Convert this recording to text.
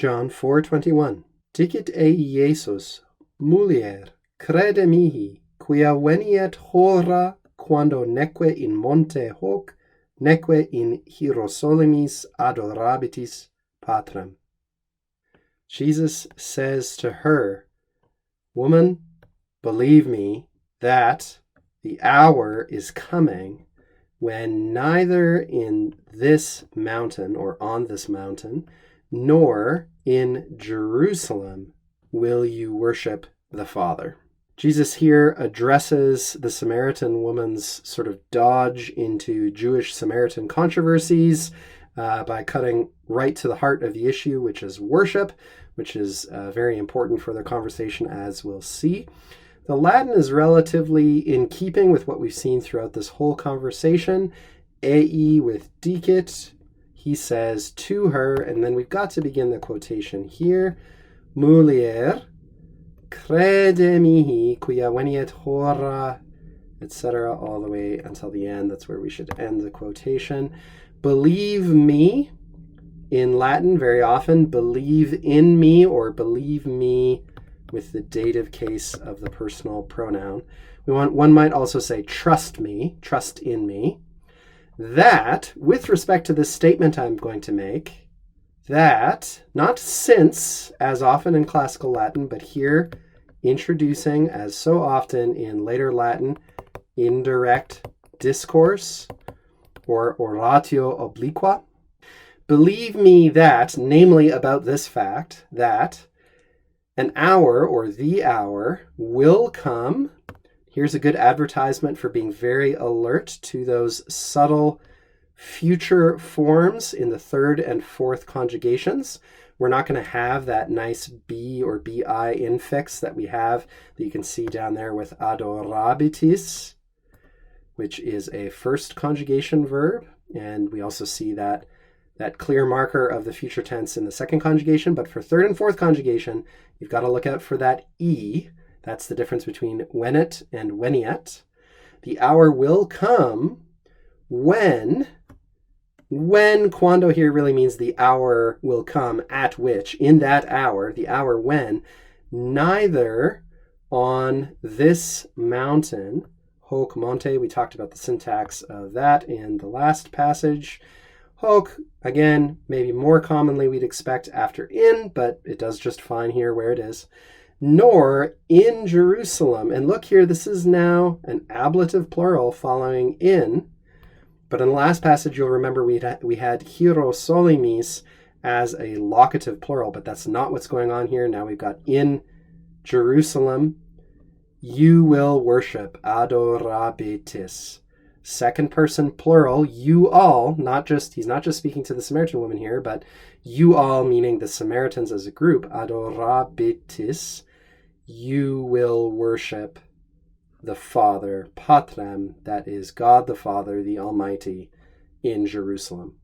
John 4:21. Dicit ei Iesus, mulier, crede mihi, quia veniet hora quando neque in monte hoc, neque in Hierosolimis adorabitis Patrem. Jesus says to her, "Woman, believe me that the hour is coming when neither in this mountain or on this mountain, nor in Jerusalem will you worship the Father." Jesus here addresses the Samaritan woman's sort of dodge into Jewish-Samaritan controversies by cutting right to the heart of the issue, which is worship, which is very important for their conversation, as we'll see. The Latin is relatively in keeping with what we've seen throughout this whole conversation. Ei with dicit, he says to her, and then we've got to begin the quotation here. Mulier, crede mihi, quia veniet hora, etc., all the way until the end. That's where we should end the quotation. Believe me, in Latin, very often, believe in me or believe me with the dative case of the personal pronoun. One might also say trust me, trust in me. That, with respect to this statement I'm going to make, that, not since, as often in classical Latin, but here introducing, as so often in later Latin, indirect discourse or oratio obliqua. Believe me that, namely about this fact, that an hour, or the hour, will come. Here's a good advertisement for being very alert to those subtle future forms in the third and fourth conjugations. We're not going to have that nice be or bi infix that we have, that you can see down there with adorabitis, which is a first conjugation verb. And we also see that clear marker of the future tense in the second conjugation. But for third and fourth conjugation, you've got to look out for that E. That's the difference between venet and veniet. The hour will come when quando here really means the hour will come at which, in that hour, the hour when, neither on this mountain, hoc monte, we talked about the syntax of that in the last passage. Hoc, again, maybe more commonly we'd expect after in, but it does just fine here where it is. Nor in Jerusalem. And look here, this is now an ablative plural following in. But in the last passage, you'll remember we had Hierosolimis as a locative plural, but that's not what's going on here. Now we've got in Jerusalem, you will worship, adorabitis. Second person plural, you all, he's not just speaking to the Samaritan woman here, but you all, meaning the Samaritans as a group, adorabitis, you will worship the Father, Patrem, that is God the Father, the Almighty, in Jerusalem.